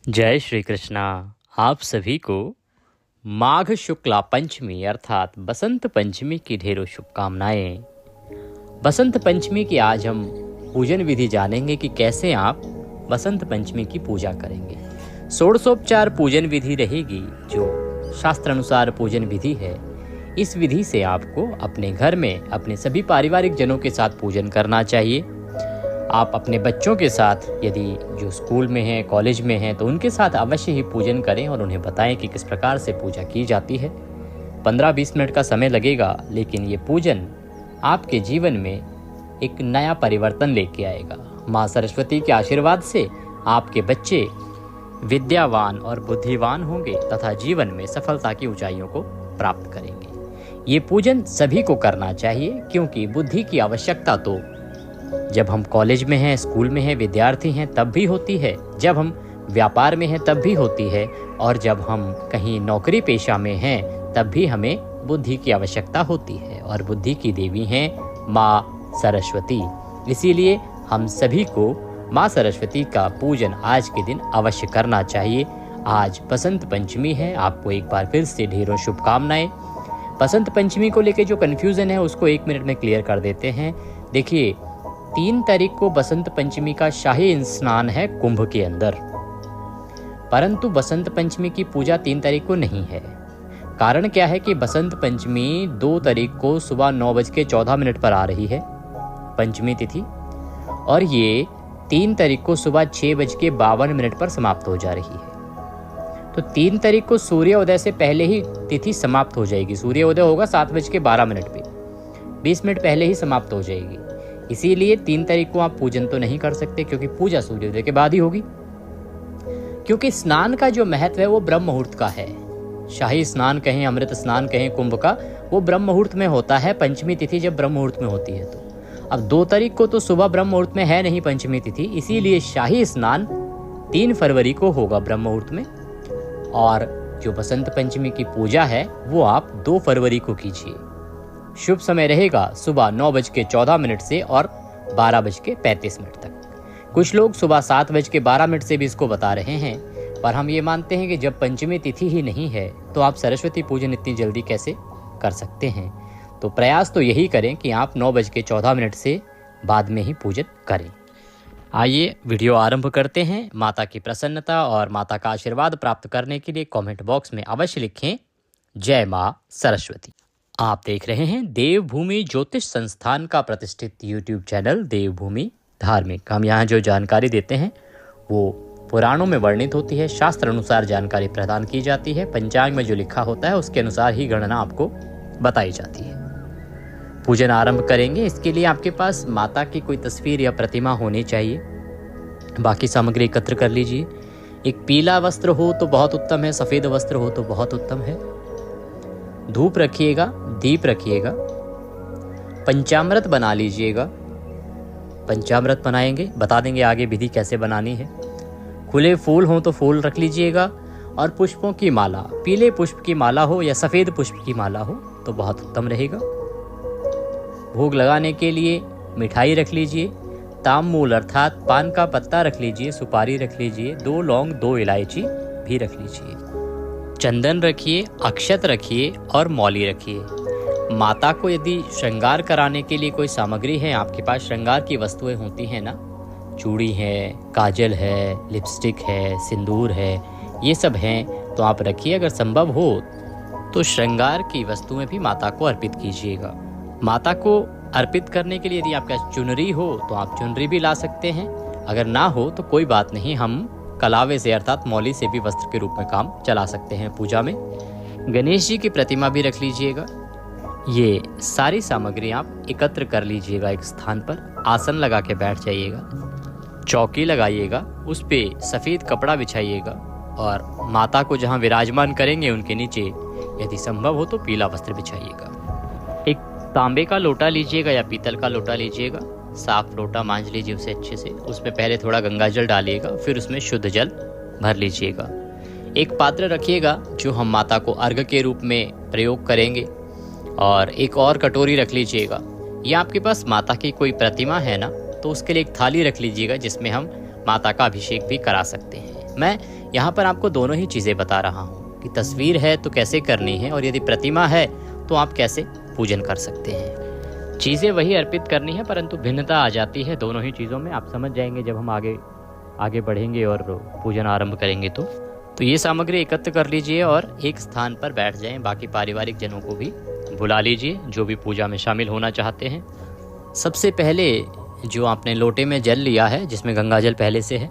जय श्री कृष्णा। आप सभी को माघ शुक्ला पंचमी अर्थात बसंत पंचमी की ढेरों शुभकामनाएं। बसंत पंचमी की आज हम पूजन विधि जानेंगे कि कैसे आप बसंत पंचमी की पूजा करेंगे। षोडशोपचार पूजन विधि रहेगी जो शास्त्र अनुसार पूजन विधि है। इस विधि से आपको अपने घर में अपने सभी पारिवारिक जनों के साथ पूजन करना चाहिए। आप अपने बच्चों के साथ यदि जो स्कूल में हैं, कॉलेज में हैं, तो उनके साथ अवश्य ही पूजन करें और उन्हें बताएं कि किस प्रकार से पूजा की जाती है। 15-20 मिनट का समय लगेगा, लेकिन ये पूजन आपके जीवन में एक नया परिवर्तन लेके आएगा। माँ सरस्वती के आशीर्वाद से आपके बच्चे विद्यावान और बुद्धिवान होंगे तथा जीवन में सफलता की ऊंचाइयों को प्राप्त करेंगे। ये पूजन सभी को करना चाहिए, क्योंकि बुद्धि की आवश्यकता तो जब हम कॉलेज में हैं, स्कूल में हैं, विद्यार्थी हैं तब भी होती है, जब हम व्यापार में हैं तब भी होती है, और जब हम कहीं नौकरी पेशा में हैं तब भी हमें बुद्धि की आवश्यकता होती है। और बुद्धि की देवी हैं माँ सरस्वती। इसीलिए हम सभी को माँ सरस्वती का पूजन आज के दिन अवश्य करना चाहिए। आज बसंत पंचमी है। आपको एक बार फिर से ढेरों शुभकामनाएं। बसंत पंचमी को लेकर जो कन्फ्यूज़न है उसको 1 मिनट में क्लियर कर देते हैं। देखिए, 3 तारीख को बसंत पंचमी का शाही स्नान है कुंभ के अंदर, परंतु बसंत पंचमी की पूजा 3 तारीख को नहीं है। कारण क्या है कि बसंत पंचमी 2 तारीख को सुबह 9:14 पर आ रही है पंचमी तिथि, और ये 3 तारीख को सुबह 6:52 पर समाप्त हो जा रही है। तो 3 तारीख को सूर्योदय से पहले ही तिथि समाप्त हो जाएगी। सूर्योदय होगा 7:12 पे, 20 मिनट पहले ही समाप्त हो जाएगी। इसीलिए 3 तारीख को आप पूजन तो नहीं कर सकते, क्योंकि पूजा सूर्योदय के बाद ही होगी। क्योंकि स्नान का जो महत्व है वो ब्रह्म मुहूर्त का है। शाही स्नान कहें, अमृत स्नान कहें कुंभ का, वो ब्रह्म मुहूर्त में होता है। पंचमी तिथि जब ब्रह्म मुहूर्त में होती है, तो अब 2 तारीख को तो सुबह ब्रह्म मुहूर्त में है नहीं पंचमी तिथि, इसीलिए शाही स्नान 3 फरवरी को होगा ब्रह्म मुहूर्त में। और जो बसंत पंचमी की पूजा है वो आप 2 फरवरी को कीजिए। शुभ समय रहेगा सुबह 9:14 से और 12:35 तक। कुछ लोग सुबह 7:12 से भी इसको बता रहे हैं, पर हम ये मानते हैं कि जब पंचमी तिथि ही नहीं है तो आप सरस्वती पूजन इतनी जल्दी कैसे कर सकते हैं। तो प्रयास तो यही करें कि आप 9:14 से बाद में ही पूजन करें। आइए वीडियो आरंभ करते हैं। माता की प्रसन्नता और माता का आशीर्वाद प्राप्त करने के लिए कमेंट बॉक्स में अवश्य लिखें जय माँ सरस्वती। आप देख रहे हैं देवभूमि ज्योतिष संस्थान का प्रतिष्ठित यूट्यूब चैनल देवभूमि धार्मिक। हम यहाँ जो जानकारी देते हैं वो पुराणों में वर्णित होती है, शास्त्र अनुसार जानकारी प्रदान की जाती है। पंचांग में जो लिखा होता है उसके अनुसार ही गणना आपको बताई जाती है। पूजन आरंभ करेंगे। इसके लिए आपके पास माता की कोई तस्वीर या प्रतिमा होनी चाहिए। बाकी सामग्री एकत्र कर लीजिए। एक पीला वस्त्र हो तो बहुत उत्तम है, सफ़ेद वस्त्र हो तो बहुत उत्तम है। धूप रखिएगा, दीप रखिएगा, पंचामृत बना लीजिएगा। पंचामृत बनाएंगे, बता देंगे आगे विधि कैसे बनानी है। खुले फूल हो तो फूल रख लीजिएगा, और पुष्पों की माला, पीले पुष्प की माला हो या सफ़ेद पुष्प की माला हो तो बहुत उत्तम रहेगा। भोग लगाने के लिए मिठाई रख लीजिए, ताम्बूल अर्थात पान का पत्ता रख लीजिए, सुपारी रख लीजिए, 2 लौंग 2 इलायची भी रख लीजिए। चंदन रखिए, अक्षत रखिए और मौली रखिए। माता को यदि श्रृंगार कराने के लिए कोई सामग्री है, आपके पास श्रृंगार की वस्तुएं होती हैं ना, चूड़ी है, काजल है, लिपस्टिक है, सिंदूर है, ये सब हैं तो आप रखिए। अगर संभव हो तो श्रृंगार की वस्तुएं भी माता को अर्पित कीजिएगा। माता को अर्पित करने के लिए यदि आपके पास चुनरी हो तो आप चुनरी भी ला सकते हैं। अगर ना हो तो कोई बात नहीं, हम कलावे से अर्थात मौली से भी वस्त्र के रूप में काम चला सकते हैं पूजा में। गणेश जी की प्रतिमा भी रख लीजिएगा। ये सारी सामग्री आप एकत्र कर लीजिएगा एक स्थान पर। आसन लगा के बैठ जाइएगा, चौकी लगाइएगा, उस पे सफ़ेद कपड़ा बिछाइएगा, और माता को जहाँ विराजमान करेंगे उनके नीचे यदि संभव हो तो पीला वस्त्र बिछाइएगा। एक तांबे का लोटा लीजिएगा या पीतल का लोटा लीजिएगा, साफ लोटा मांज लीजिए उसे अच्छे से। उसमें पहले थोड़ा गंगा जल डालिएगा, फिर उसमें शुद्ध जल भर लीजिएगा। एक पात्र रखिएगा जो हम माता को अर्घ के रूप में प्रयोग करेंगे, और एक और कटोरी रख लीजिएगा। या आपके पास माता की कोई प्रतिमा है ना, तो उसके लिए एक थाली रख लीजिएगा जिसमें हम माता का अभिषेक भी करा सकते हैं। मैं यहाँ पर आपको दोनों ही चीज़ें बता रहा हूँ कि तस्वीर है तो कैसे करनी है, और यदि प्रतिमा है तो आप कैसे पूजन कर सकते हैं। चीज़ें वही अर्पित करनी है, परंतु भिन्नता आ जाती है दोनों ही चीज़ों में। आप समझ जाएंगे जब हम आगे बढ़ेंगे और पूजन आरंभ करेंगे। तो ये सामग्री एकत्र कर लीजिए और एक स्थान पर बैठ जाएं। बाकी पारिवारिक जनों को भी बुला लीजिए जो भी पूजा में शामिल होना चाहते हैं। सबसे पहले जो आपने लोटे में जल लिया है, जिसमें गंगा जल पहले से है,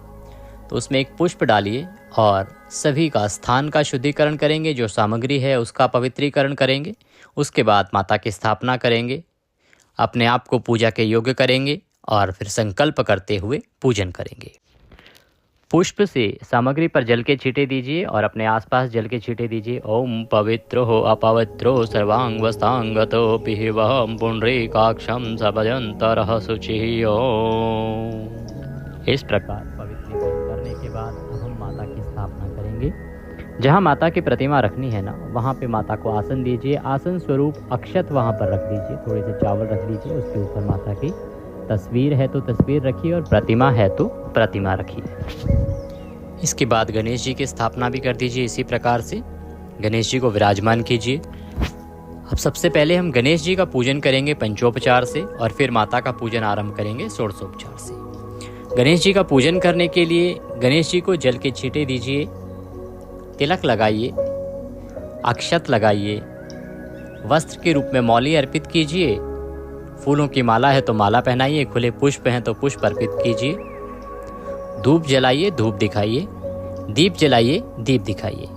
तो उसमें एक पुष्प डालिए और सभी का स्थान का शुद्धिकरण करेंगे। जो सामग्री है उसका पवित्रीकरण करेंगे। उसके बाद माता की स्थापना करेंगे, अपने आप को पूजा के योग्य करेंगे और फिर संकल्प करते हुए पूजन करेंगे। पुष्प से सामग्री पर जल के छींटे दीजिए और अपने आसपास जल के छींटे दीजिए। ओम पवित्रो अपवित्रो सर्वांग वस्तांगतो पिहिवहम पुंडरीकाक्षम सभजंतरः शुचिः। ओम। इस प्रकार पवित्रीकरण करने के बाद अब हम माता की स्थापना करेंगे। जहाँ माता की प्रतिमा रखनी है ना, वहाँ पे माता को आसन दीजिए। आसन स्वरूप अक्षत वहाँ पर रख दीजिए, थोड़े से चावल रख दीजिए। उसके ऊपर माता की तस्वीर है तो तस्वीर रखिए और प्रतिमा है तो प्रतिमा रखिए। इसके बाद गणेश जी की स्थापना भी कर दीजिए। इसी प्रकार से गणेश जी को विराजमान कीजिए। अब सबसे पहले हम गणेश जी का पूजन करेंगे पंचोपचार से, और फिर माता का पूजन आरंभ करेंगे षोडशोपचार से। गणेश जी का पूजन करने के लिए गणेश जी को जल के छींटे दीजिए, तिलक लगाइए, अक्षत लगाइए, वस्त्र के रूप में मौली अर्पित कीजिए। फूलों की माला है तो माला पहनाइए, खुले पुष्प हैं तो पुष्प अर्पित कीजिए। धूप जलाइए, धूप दिखाइए, दीप जलाइए, दीप दिखाइए।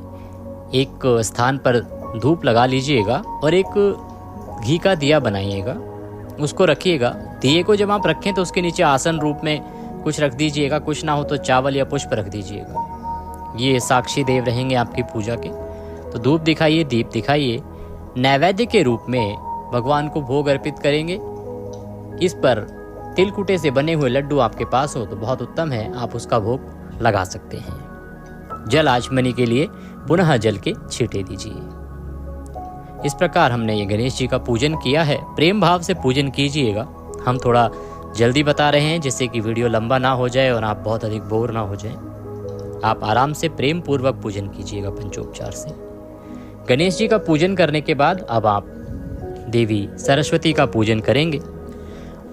एक स्थान पर धूप लगा लीजिएगा और एक घी का दिया बनाइएगा, उसको रखिएगा। दिए को जब आप रखें तो उसके नीचे आसन रूप में कुछ रख दीजिएगा, कुछ ना हो तो चावल या पुष्प रख दीजिएगा। ये साक्षी देव रहेंगे आपकी पूजा के। तो धूप दिखाइए, दीप दिखाइए। नैवेद्य के रूप में भगवान को भोग अर्पित करेंगे। इस पर तिलकुटे से बने हुए लड्डू आपके पास हो तो बहुत उत्तम है, आप उसका भोग लगा सकते हैं। जल आचमनी के लिए पुनः जल के छींटे दीजिए। इस प्रकार हमने ये गणेश जी का पूजन किया है। प्रेम भाव से पूजन कीजिएगा। हम थोड़ा जल्दी बता रहे हैं जिससे कि वीडियो लंबा ना हो जाए और आप बहुत अधिक बोर ना हो जाए। आप आराम से प्रेम पूर्वक पूजन कीजिएगा पंचोपचार से। गणेश जी का पूजन करने के बाद अब आप देवी सरस्वती का पूजन करेंगे।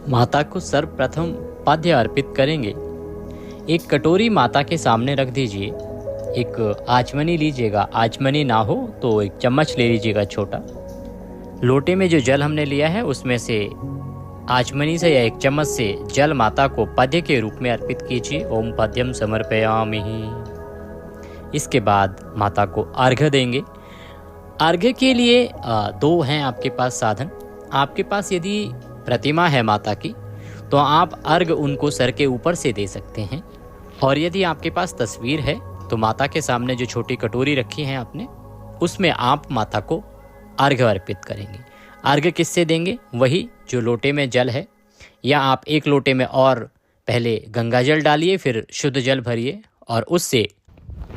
माता को सर्वप्रथम पाद्य अर्पित करेंगे। एक कटोरी माता के सामने रख दीजिए। एक आचमनी लीजिएगा, आचमनी ना हो तो एक चम्मच ले लीजिएगा छोटा। लोटे में जो जल हमने लिया है उसमें से आचमनी से या एक चम्मच से जल माता को पद्य के रूप में अर्पित कीजिए। ओम पद्यम समर्पयामि। इसके बाद माता को अर्घ्य देंगे। अर्घ्य के लिए दो हैं आपके पास साधन। आपके पास यदि प्रतिमा है माता की तो आप अर्घ्य उनको सर के ऊपर से दे सकते हैं, और यदि आपके पास तस्वीर है तो माता के सामने जो छोटी कटोरी रखी है आपने, उसमें आप माता को अर्घ्य अर्पित करेंगे। अर्घ्य किससे देंगे? वही जो लोटे में जल है, या आप एक लोटे में और पहले गंगा जल डालिए, फिर शुद्ध जल भरिए और उससे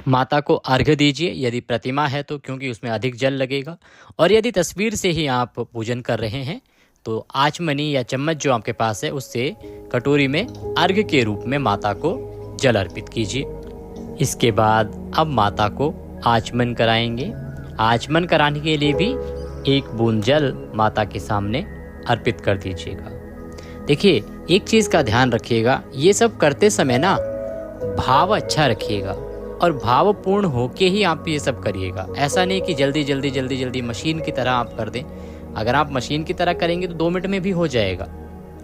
माता को अर्घ्य दीजिए। यदि प्रतिमा है तो क्योंकि उसमें अधिक जल लगेगा, और यदि तस्वीर से ही आप पूजन कर रहे हैं तो आचमनी या चम्मच जो आपके पास है उससे कटोरी में अर्घ्य के रूप में माता को जल अर्पित कीजिए। इसके बाद अब माता को आचमन कराएंगे। आचमन कराने के लिए भी एक बूंद जल माता के सामने अर्पित कर दीजिएगा। देखिए, एक चीज़ का ध्यान रखिएगा, ये सब करते समय ना भाव अच्छा रखिएगा और भावपूर्ण होके ही आप ये सब करिएगा। ऐसा नहीं कि जल्दी मशीन की तरह आप कर दें। अगर आप मशीन की तरह करेंगे तो 2 मिनट में भी हो जाएगा,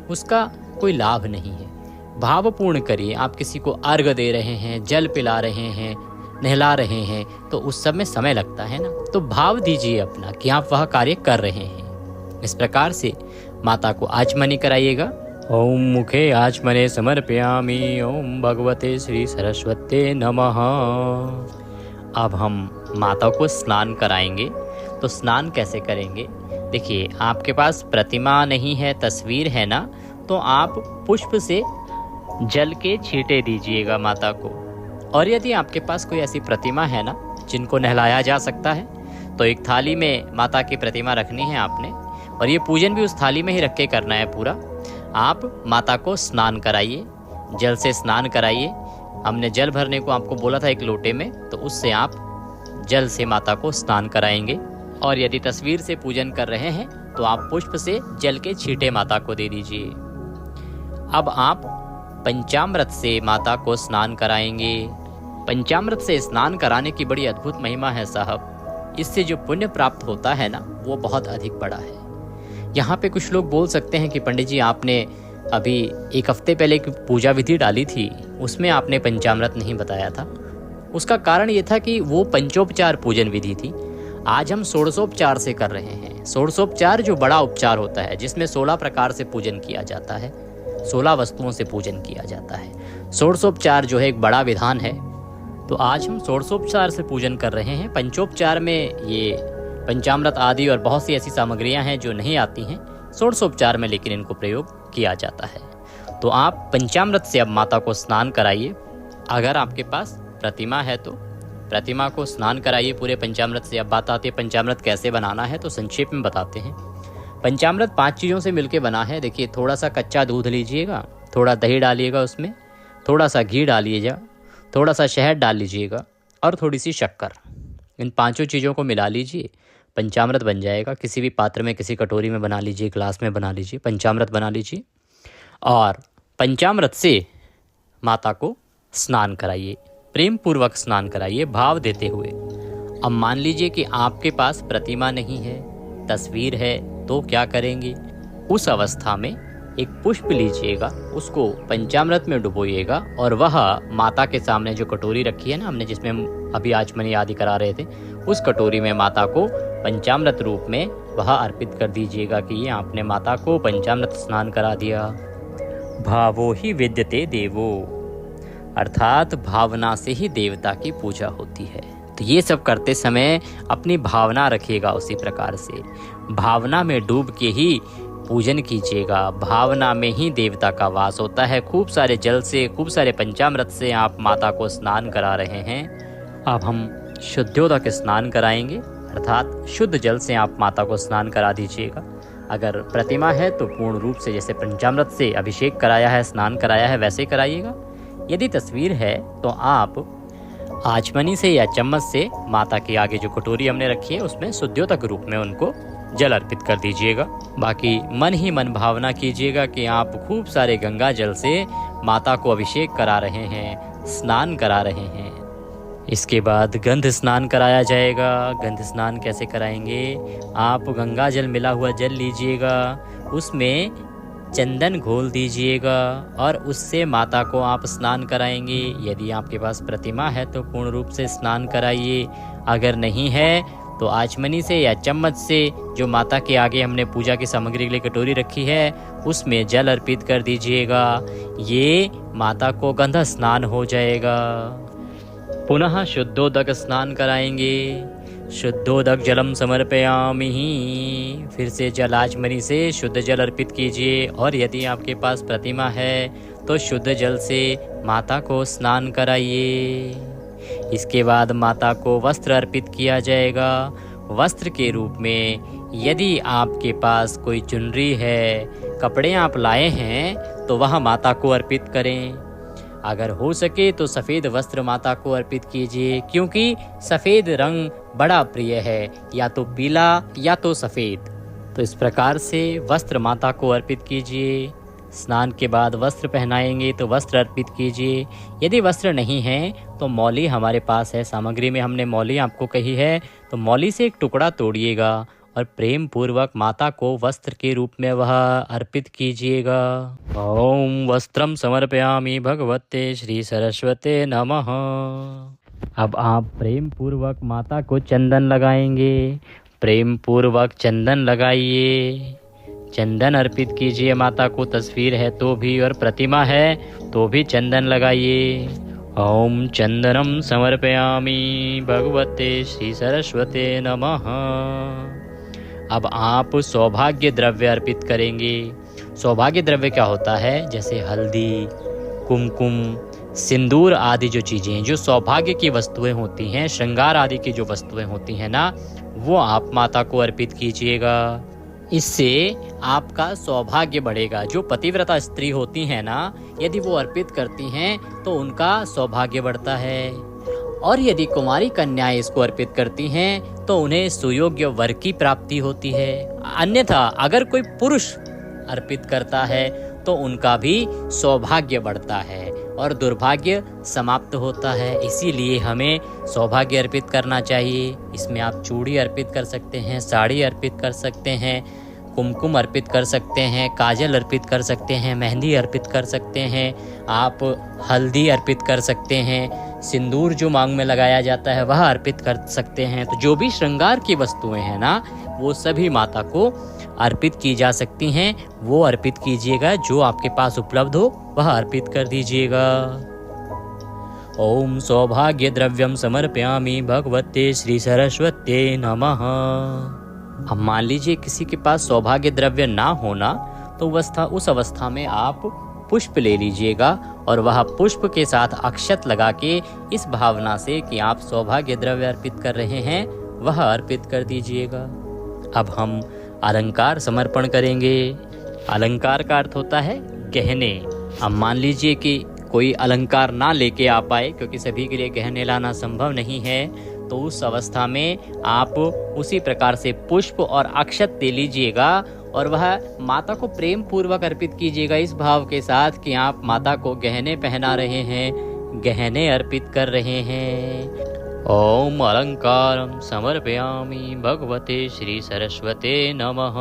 उसका कोई लाभ नहीं है। भावपूर्ण करिए। आप किसी को अर्घ्य दे रहे हैं, जल पिला रहे हैं, नहला रहे हैं, तो उस सब में समय लगता है ना, तो भाव दीजिए अपना कि आप वह कार्य कर रहे हैं। इस प्रकार से माता को आचमनी कराइएगा। ओम मुखे आचमने समर्पयामि। ओम भगवते श्री सरस्वते नमः। अब हम माता को स्नान कराएंगे। तो स्नान कैसे करेंगे? देखिए, आपके पास प्रतिमा नहीं है, तस्वीर है ना, तो आप पुष्प से जल के छींटे दीजिएगा माता को। और यदि आपके पास कोई ऐसी प्रतिमा है ना जिनको नहलाया जा सकता है, तो एक थाली में माता की प्रतिमा रखनी है आपने, और ये पूजन भी उस थाली में ही रख के करना है पूरा। आप माता को स्नान कराइए, जल से स्नान कराइए, हमने जल भरने को आपको बोला था एक लोटे में, तो उससे आप जल से माता को स्नान कराएंगे। और यदि तस्वीर से पूजन कर रहे हैं तो आप पुष्प से जल के छींटे माता को दे दीजिए। अब आप पंचामृत से माता को स्नान कराएंगे। पंचामृत से स्नान कराने की बड़ी अद्भुत महिमा है साहब। इससे जो पुण्य प्राप्त होता है ना, वो बहुत अधिक बड़ा है। यहाँ पे कुछ लोग बोल सकते हैं कि पंडित जी आपने अभी एक हफ्ते पहले एक पूजा विधि डाली थी, उसमें आपने पंचामृत नहीं बताया था। उसका कारण ये था कि वो पंचोपचार पूजन विधि थी। आज हम षोडशोपचार से कर रहे हैं। षोडशोपचार जो बड़ा उपचार होता है, जिसमें 16 प्रकार से पूजन किया जाता है, 16 वस्तुओं से पूजन किया जाता है। षोडशोपचार जो है एक बड़ा विधान है। तो आज हम षोडशोपचार से पूजन कर रहे हैं। पंचोपचार में ये पंचामृत आदि और बहुत सी ऐसी सामग्रियां हैं जो नहीं आती हैं षोडशोपचार में, लेकिन इनको प्रयोग किया जाता है। तो आप पंचामृत से अब माता को स्नान कराइए। अगर आपके पास प्रतिमा है तो प्रतिमा को स्नान कराइए पूरे पंचामृत से। अब बात आती है पंचामृत कैसे बनाना है, तो संक्षेप में बताते हैं। पंचामृत 5 चीज़ों से मिलकर बना है। देखिए, थोड़ा सा कच्चा दूध लीजिएगा, थोड़ा दही डालिएगा उसमें, थोड़ा सा घी डालिएगा, थोड़ा सा शहद डाल लीजिएगा और थोड़ी सी शक्कर। इन 5 चीज़ों को मिला लीजिए, पंचामृत बन जाएगा। किसी भी पात्र में, किसी कटोरी में बना लीजिए, ग्लास में बना लीजिए, पंचामृत बना लीजिए और पंचामृत से माता को स्नान कराइए। प्रेम पूर्वक स्नान कराइए, भाव देते हुए। अब मान लीजिए कि आपके पास प्रतिमा नहीं है, तस्वीर है, तो क्या करेंगे? उस अवस्था में एक पुष्प लीजिएगा, उसको पंचामृत में डुबोइएगा और वह माता के सामने जो कटोरी रखी है ना हमने, जिसमें हम अभी आचमनी आदि करा रहे थे, उस कटोरी में माता को पंचामृत रूप में वह अर्पित कर दीजिएगा कि ये आपने माता को पंचामृत स्नान करा दिया। भावो ही विद्यते देवो, अर्थात भावना से ही देवता की पूजा होती है। तो ये सब करते समय अपनी भावना रखिएगा उसी प्रकार से। भावना में डूब के ही पूजन कीजिएगा। भावना में ही देवता का वास होता है। खूब सारे जल से, खूब सारे पंचामृत से आप माता को स्नान करा रहे हैं। अब हम शुद्धोदक स्नान कराएंगे, अर्थात शुद्ध जल से आप माता को स्नान करा दीजिएगा। अगर प्रतिमा है तो पूर्ण रूप से जैसे पंचामृत से अभिषेक कराया है, स्नान कराया है, वैसे कराइएगा। यदि तस्वीर है तो आप आचमनी से या चम्मच से माता के आगे जो कटोरी हमने रखी है उसमें शुद्धोदक रूप में उनको जल अर्पित कर दीजिएगा। बाकी मन ही मन भावना कीजिएगा कि आप खूब सारे गंगा जल से माता को अभिषेक करा रहे हैं, स्नान करा रहे हैं। इसके बाद गंध स्नान कराया जाएगा। गंध स्नान कैसे कराएंगे? आप गंगा जल मिला हुआ जल लीजिएगा, उसमें चंदन घोल दीजिएगा और उससे माता को आप स्नान कराएंगे। यदि आपके पास प्रतिमा है तो पूर्ण रूप से स्नान कराइए। अगर नहीं है तो आचमनी से या चम्मच से जो माता के आगे हमने पूजा की सामग्री के लिए कटोरी रखी है उसमें जल अर्पित कर दीजिएगा। ये माता को गंध स्नान हो जाएगा। पुनः शुद्धोदक स्नान कराएंगे। शुद्धोदक जलम समर्पयामि। फिर से जल आचमनी से शुद्ध जल अर्पित कीजिए और यदि आपके पास प्रतिमा है तो शुद्ध जल से माता को स्नान कराइए। इसके बाद माता को वस्त्र अर्पित किया जाएगा। वस्त्र के रूप में यदि आपके पास कोई चुनरी है, कपड़े आप लाए हैं तो वह माता को अर्पित करें। अगर हो सके तो सफ़ेद वस्त्र माता को अर्पित कीजिए, क्योंकि सफ़ेद रंग बड़ा प्रिय है, या तो पीला या तो सफ़ेद। तो इस प्रकार से वस्त्र माता को अर्पित कीजिए। स्नान के बाद वस्त्र पहनाएंगे तो वस्त्र अर्पित कीजिए। यदि वस्त्र नहीं है तो मौली हमारे पास है, सामग्री में हमने मौली आपको कही है, तो मौली से एक टुकड़ा तोड़िएगा और प्रेम पूर्वक माता को वस्त्र के रूप में वह अर्पित कीजिएगा। ओम वस्त्रम समर्पयामि भगवते श्री सरस्वते नमः। अब आप प्रेम पूर्वक माता को चंदन लगाएंगे। प्रेम पूर्वक चंदन लगाइए, चंदन अर्पित कीजिए माता को। तस्वीर है तो भी और प्रतिमा है तो भी चंदन लगाइए। ओम चंदनम समर्पयामि भगवते श्री सरस्वते नमः। अब आप सौभाग्य द्रव्य अर्पित करेंगे। सौभाग्य द्रव्य क्या होता है? जैसे हल्दी, कुमकुम, सिंदूर आदि जो चीज़ें, जो सौभाग्य की वस्तुएं होती हैं, श्रृंगार आदि की जो वस्तुएं होती हैं ना, वो आप माता को अर्पित कीजिएगा। इससे आपका सौभाग्य बढ़ेगा। जो पतिव्रता स्त्री होती हैं ना, यदि वो अर्पित करती हैं तो उनका सौभाग्य बढ़ता है। और यदि कुंवारी कन्याएं इसको अर्पित करती हैं तो उन्हें सुयोग्य वर की प्राप्ति होती है। अन्यथा अगर कोई पुरुष अर्पित करता है तो उनका भी सौभाग्य बढ़ता है और दुर्भाग्य समाप्त होता है। इसीलिए हमें सौभाग्य अर्पित करना चाहिए। इसमें आप चूड़ी अर्पित कर सकते हैं, साड़ी अर्पित कर सकते हैं, कुमकुम अर्पित कर सकते हैं, काजल अर्पित कर सकते हैं, मेहंदी अर्पित कर सकते हैं, आप हल्दी अर्पित कर सकते हैं, सिंदूर जो मांग में लगाया जाता है वह अर्पित कर सकते हैं। तो जो भी श्रृंगार की वस्तुएं हैं ना, वो सभी माता को अर्पित की जा सकती हैं। वो अर्पित कीजिएगा, जो आपके पास उपलब्ध हो वह अर्पित कर दीजिएगा। ओम सौभाग्य द्रव्यम समर्पयामि भगवते श्री सरस्वत्यै नमः। अब मान लीजिए किसी के पास सौभाग्य द्रव्य ना होना, तो उस अवस्था में आप पुष्प ले लीजिएगा और वह पुष्प के साथ अक्षत लगा के इस भावना से कि आप सौभाग्य द्रव्य अर्पित कर रहे हैं, वह अर्पित कर दीजिएगा। अब हम अलंकार समर्पण करेंगे। अलंकार का अर्थ होता है गहने। अब मान लीजिए कि कोई अलंकार ना लेके आ पाए, क्योंकि सभी के लिए गहने लाना संभव नहीं है, तो उस अवस्था में आप उसी प्रकार से पुष्प और अक्षत ले लीजिएगा और वह माता को प्रेम पूर्वक अर्पित कीजिएगा इस भाव के साथ कि आप माता को गहने पहना रहे हैं, गहने अर्पित कर रहे हैं। ओम अलंकारं समर्पयामि भगवते श्री सरस्वते नमः।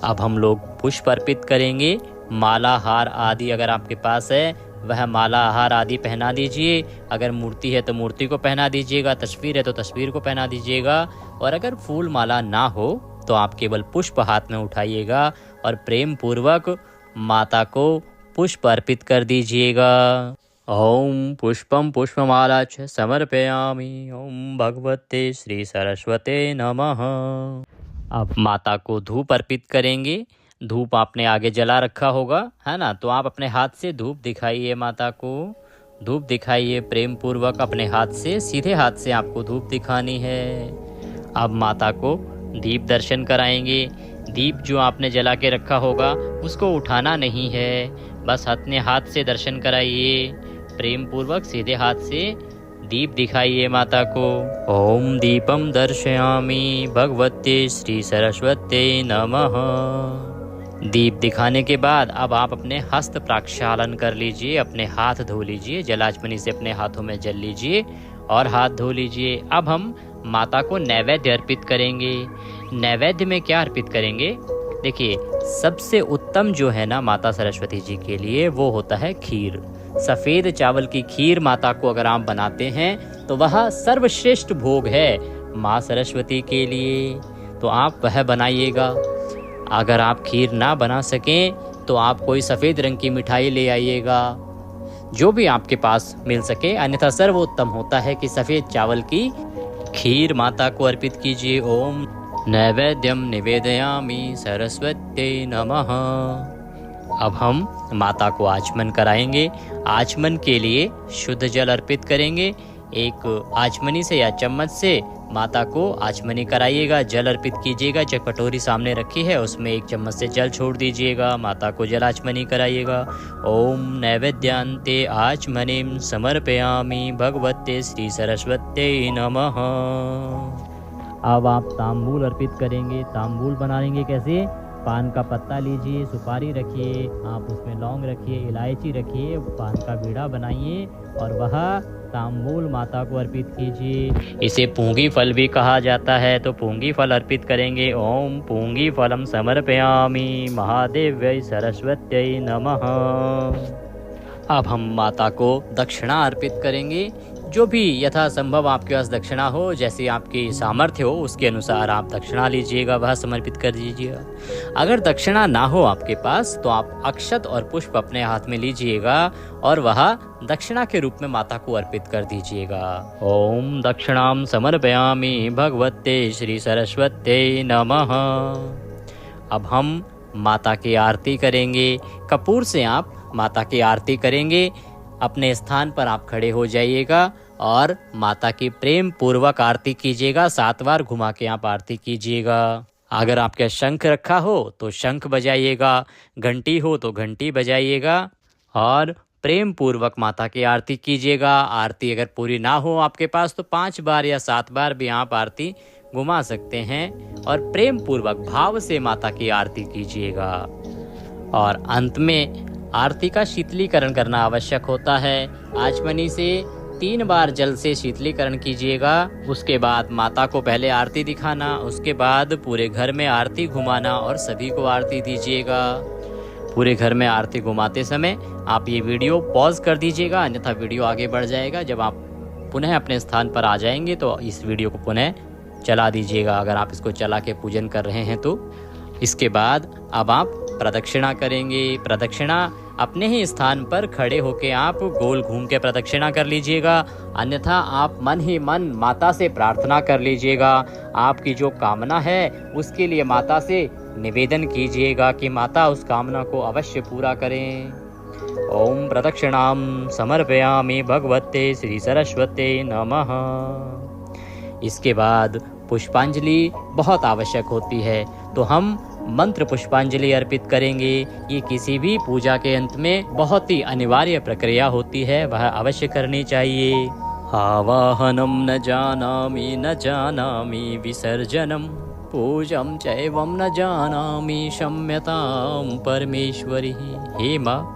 अब हम लोग पुष्प अर्पित करेंगे। माला हार आदि अगर आपके पास है वह माला हार आदि पहना दीजिए। अगर मूर्ति है तो मूर्ति को पहना दीजिएगा, तस्वीर है तो तस्वीर को पहना दीजिएगा। और अगर फूल माला ना हो तो आप केवल पुष्प हाथ में उठाइएगा और प्रेम पूर्वक माता को पुष्प अर्पित कर दीजिएगा। ओम पुष्पम पुष्पमाला च समर्पयामि ओम भगवते श्री सरस्वते नमः। अब माता को धूप अर्पित करेंगे। धूप आपने आगे जला रखा होगा, है ना, तो आप अपने हाथ से धूप दिखाइए, माता को धूप दिखाइए प्रेम पूर्वक। अपने हाथ से, सीधे हाथ से आपको धूप दिखानी है। अब माता को दीप दर्शन कराएंगे। दीप जो आपने जला के रखा होगा उसको उठाना नहीं है, बस अपने हाथ से दर्शन कराइए प्रेम पूर्वक। सीधे हाथ से दीप दिखाइए माता को। ओम दीपम दर्शयामि भगवते श्री सरस्वते नमः। दीप दिखाने के बाद अब आप अपने हस्त प्रक्षालन कर लीजिए, अपने हाथ धो लीजिए, जलाचमनी से अपने हाथों में जल लीजिए और हाथ धो लीजिए। अब हम माता को नैवेद्य अर्पित करेंगे। नैवेद्य में क्या अर्पित करेंगे? देखिए, सबसे उत्तम जो है ना माता सरस्वती जी के लिए वो होता है खीर। सफ़ेद चावल की खीर माता को अगर आप बनाते हैं तो वह सर्वश्रेष्ठ भोग है माँ सरस्वती के लिए, तो आप वह बनाइएगा। अगर आप खीर ना बना सकें तो आप कोई सफ़ेद रंग की मिठाई ले आइएगा, जो भी आपके पास मिल सके। अन्यथा सर्वोत्तम होता है कि सफ़ेद चावल की खीर माता को अर्पित कीजिए। ओम नैवेद्यम निवेदयामि सरस्वत्यै नमः। अब हम माता को आचमन कराएंगे। आचमन के लिए शुद्ध जल अर्पित करेंगे। एक आचमनी से या चम्मच से माता को आचमनी कराइएगा, जल अर्पित कीजिएगा। जो कटोरी सामने रखी है उसमें एक चम्मच से जल छोड़ दीजिएगा, माता को जल आचमनी कराइएगा। ओम नैवेद्यांते आचमनीं समर्पयामि भगवते श्री सरस्वत्यै नमः। अब आप तांबूल अर्पित करेंगे। तांबूल बनाएंगे कैसे? पान का पत्ता लीजिए, सुपारी रखिए, आप उसमें लौंग रखिए, इलायची रखिए, पान का बीड़ा बनाइए और वह तांबूल माता को अर्पित कीजिए। इसे पूंगी फल भी कहा जाता है, तो पूंगी फल अर्पित करेंगे। ओम पूंगी फलम समर्पयामि महादेव्यै सरस्वत्यै नमः। अब हम माता को दक्षिणा अर्पित करेंगे। जो भी यथासंभव आपके पास दक्षिणा हो, जैसे आपकी सामर्थ्य हो उसके अनुसार आप दक्षिणा लीजिएगा, वह समर्पित कर दीजिएगा। अगर दक्षिणा ना हो आपके पास तो आप अक्षत और पुष्प अपने हाथ में लीजिएगा और वह दक्षिणा के रूप में माता को अर्पित कर दीजिएगा। ओम दक्षिणाम समर्पयामि भगवते श्री सरस्वत्यै नमः। अब हम माता की आरती करेंगे। कपूर से आप माता की आरती करेंगे। अपने स्थान पर आप खड़े हो जाइएगा और माता की प्रेम पूर्वक आरती कीजिएगा। 7 बार घुमा के आप आरती कीजिएगा। अगर आपके शंख रखा हो तो शंख बजाइएगा, घंटी हो तो घंटी बजाइएगा और प्रेम पूर्वक माता की आरती कीजिएगा। आरती अगर पूरी ना हो आपके पास तो 5 बार या 7 बार भी आप आरती घुमा सकते हैं और प्रेम पूर्वक भाव से माता की आरती कीजिएगा। और अंत में आरती का शीतलीकरण करना आवश्यक होता है। आचमनी से 3 बार जल से शीतलीकरण कीजिएगा। उसके बाद माता को पहले आरती दिखाना, उसके बाद पूरे घर में आरती घुमाना और सभी को आरती दीजिएगा। पूरे घर में आरती घुमाते समय आप ये वीडियो पॉज कर दीजिएगा, अन्यथा वीडियो आगे बढ़ जाएगा। जब आप पुनः अपने स्थान पर आ जाएंगे तो इस वीडियो को पुनः चला दीजिएगा, अगर आप इसको चला के पूजन कर रहे हैं तो। इसके बाद अब आप प्रदक्षिणा करेंगे। प्रदक्षिणा अपने ही स्थान पर खड़े होकर आप गोल घूम के प्रदक्षिणा कर लीजिएगा, अन्यथा आप मन ही मन माता से प्रार्थना कर लीजिएगा। आपकी जो कामना है उसके लिए माता से निवेदन कीजिएगा कि माता उस कामना को अवश्य पूरा करें। ओम प्रदक्षिणाम समर्पयामि भगवते श्री सरस्वते नमः। इसके बाद पुष्पांजलि बहुत आवश्यक होती है, तो हम मंत्र पुष्पांजलि अर्पित करेंगे। ये किसी भी पूजा के अंत में बहुत ही अनिवार्य प्रक्रिया होती है, वह अवश्य करनी चाहिए। आवाहनम न जानामि विसर्जनम पूजम चैवम न जानामि क्षम्यताम परमेश्वरी। हे माँ,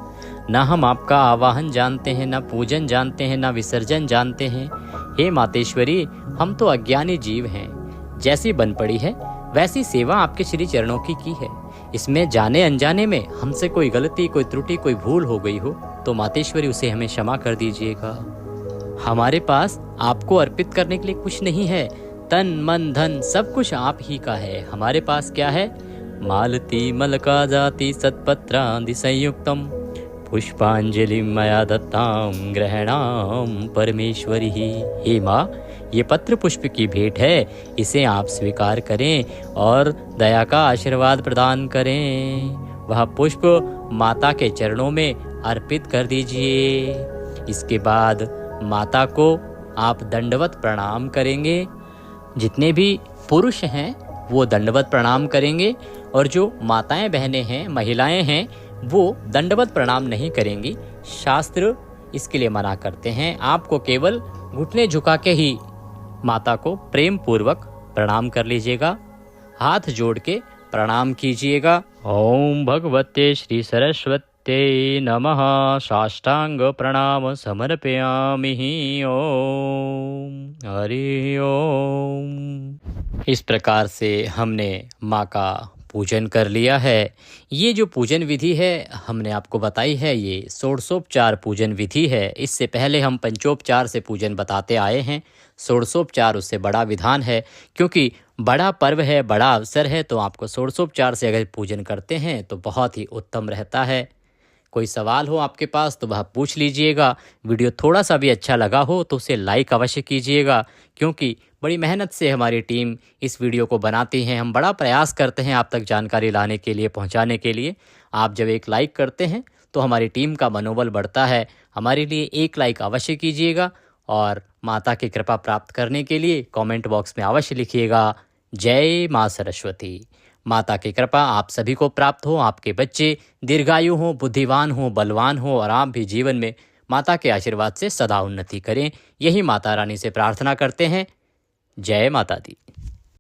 ना हम आपका आवाहन जानते हैं, ना पूजन जानते हैं, ना विसर्जन जानते हैं। हे मातेश्वरी, हम तो अज्ञानी जीव हैं। जैसी बन पड़ी है वैसी सेवा आपके श्री चरणों की है। इसमें जाने अनजाने में हमसे कोई गलती, कोई त्रुटि, कोई भूल हो गई हो तो मातेश्वरी उसे हमें क्षमा कर दीजिएगा। हमारे पास आपको अर्पित करने के लिए कुछ नहीं है, तन मन धन सब कुछ आप ही का है। हमारे पास क्या है? मालती मलका जाति सत्पत्रादि संयुक्तम पुष्पांजलि मया दत्तां ग्रहणाम परमेश्वरी। हे माँ, ये पत्र पुष्प की भेंट है, इसे आप स्वीकार करें और दया का आशीर्वाद प्रदान करें। वह पुष्प माता के चरणों में अर्पित कर दीजिए। इसके बाद माता को आप दंडवत प्रणाम करेंगे। जितने भी पुरुष हैं वो दंडवत प्रणाम करेंगे और जो माताएं बहनें हैं, महिलाएं हैं, वो दंडवत प्रणाम नहीं करेंगी। शास्त्र इसके लिए मना करते हैं। आपको केवल घुटने झुका के ही माता को प्रेम पूर्वक प्रणाम कर लीजिएगा, हाथ जोड़ के प्रणाम कीजिएगा। ओम भगवते श्री सरस्वते नमः साष्टांग प्रणाम समर्पयामि। ओम हरि ओम। इस प्रकार से हमने माँ का पूजन कर लिया है। ये जो पूजन विधि है हमने आपको बताई है, ये षोडशोपचार पूजन विधि है। इससे पहले हम पंचोपचार से पूजन बताते आए हैं। षोडशोपचार उससे बड़ा विधान है, क्योंकि बड़ा पर्व है, बड़ा अवसर है, तो आपको षोडशोपचार से अगर पूजन करते हैं तो बहुत ही उत्तम रहता है। कोई सवाल हो आपके पास तो वह पूछ लीजिएगा। वीडियो थोड़ा सा भी अच्छा लगा हो तो उसे लाइक अवश्य कीजिएगा, क्योंकि बड़ी मेहनत से हमारी टीम इस वीडियो को बनाती है। हम बड़ा प्रयास करते हैं आप तक जानकारी लाने के लिए, पहुंचाने के लिए। आप जब एक लाइक करते हैं तो हमारी टीम का मनोबल बढ़ता है। हमारे लिए एक लाइक अवश्य कीजिएगा और माता की कृपा प्राप्त करने के लिए कमेंट बॉक्स में अवश्य लिखिएगा जय माँ सरस्वती। माता की कृपा आप सभी को प्राप्त हो, आपके बच्चे दीर्घायु हो, बुद्धिवान हो, बलवान हो और आप भी जीवन में माता के आशीर्वाद से सदा उन्नति करें। यही माता रानी से प्रार्थना करते हैं। जय माता दी।